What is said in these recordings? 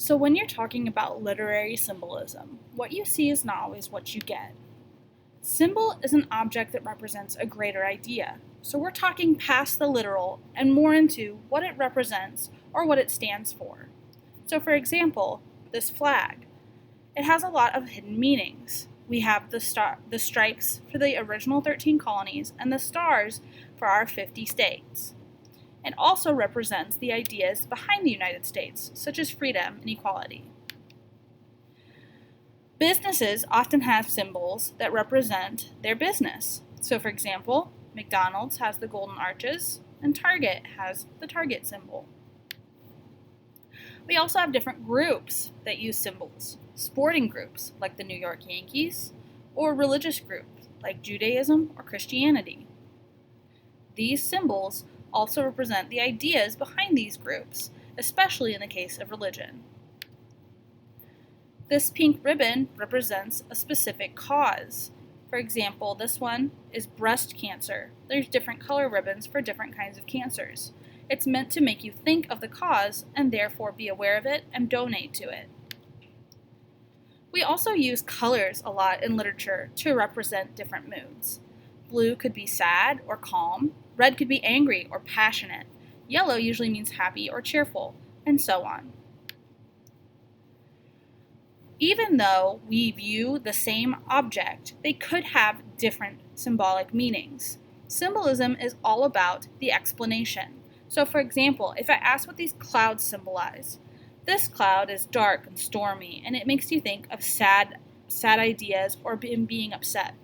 So when you're talking about literary symbolism, what you see is not always what you get. Symbol is an object that represents a greater idea. So we're talking past the literal and more into what it represents or what it stands for. So for example, this flag. It has a lot of hidden meanings. We have the stripes for the original 13 colonies and the stars for our 50 states. It also represents the ideas behind the United States, such as freedom and equality. Businesses often have symbols that represent their business. So for example, McDonald's has the golden arches, and Target has the Target symbol. We also have different groups that use symbols. Sporting groups, like the New York Yankees, or religious groups, like Judaism or Christianity. These symbols also represent the ideas behind these groups, especially in the case of religion. This pink ribbon represents a specific cause. For example, this one is breast cancer. There's different color ribbons for different kinds of cancers. It's meant to make you think of the cause and therefore be aware of it and donate to it. We also use colors a lot in literature to represent different moods. Blue could be sad or calm, red could be angry or passionate, yellow usually means happy or cheerful, and so on. Even though we view the same object, they could have different symbolic meanings. Symbolism is all about the explanation. So for example, if I ask what these clouds symbolize, this cloud is dark and stormy, and it makes you think of sad ideas or being upset.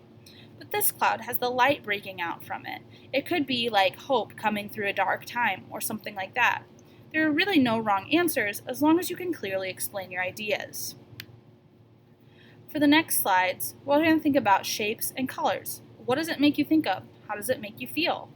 But this cloud has the light breaking out from it. It could be like hope coming through a dark time or something like that. There are really no wrong answers as long as you can clearly explain your ideas. For the next slides, we're going to think about shapes and colors. What does it make you think of? How does it make you feel?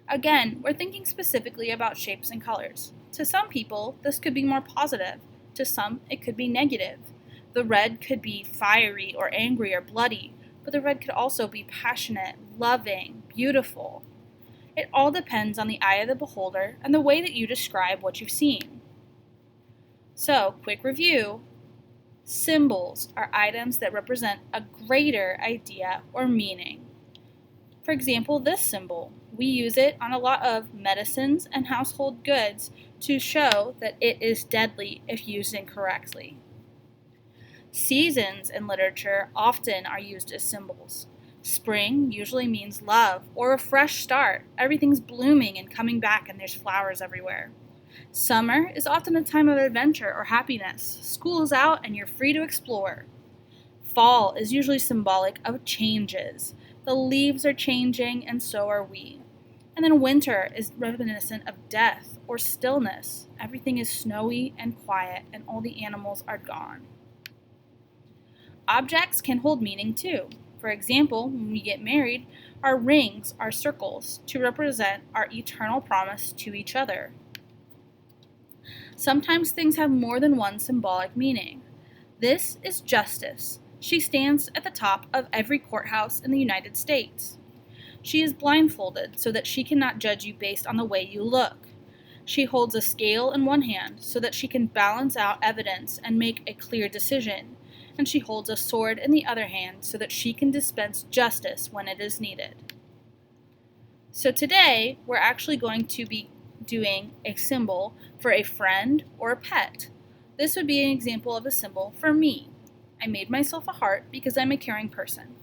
Again, we're thinking specifically about shapes and colors. To some people, this could be more positive. To some, it could be negative. The red could be fiery or angry or bloody, but the red could also be passionate, loving, beautiful. It all depends on the eye of the beholder and the way that you describe what you've seen. So, quick review. Symbols are items that represent a greater idea or meaning. For example, this symbol. We use it on a lot of medicines and household goods to show that it is deadly if used incorrectly. Seasons in literature often are used as symbols. Spring usually means love or a fresh start. Everything's blooming and coming back and there's flowers everywhere. Summer is often a time of adventure or happiness. School is out and you're free to explore. Fall is usually symbolic of changes. The leaves are changing and so are we. And then winter is reminiscent of death or stillness. Everything is snowy and quiet and all the animals are gone. Objects can hold meaning too. For example, when we get married, our rings are circles to represent our eternal promise to each other. Sometimes things have more than one symbolic meaning. This is justice. She stands at the top of every courthouse in the United States. She is blindfolded so that she cannot judge you based on the way you look. She holds a scale in one hand so that she can balance out evidence and make a clear decision. And she holds a sword in the other hand so that she can dispense justice when it is needed. So today, we're actually going to be doing a symbol for a friend or a pet. This would be an example of a symbol for me. I made myself a heart because I'm a caring person.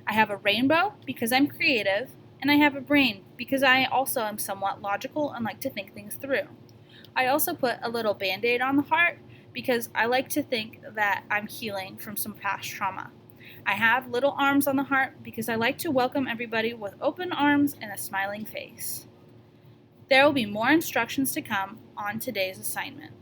I have a rainbow because I'm creative, and I have a brain because I also am somewhat logical and like to think things through. I also put a little band-aid on the heart because I like to think that I'm healing from some past trauma. I have little arms on the heart because I like to welcome everybody with open arms and a smiling face. There will be more instructions to come on today's assignment.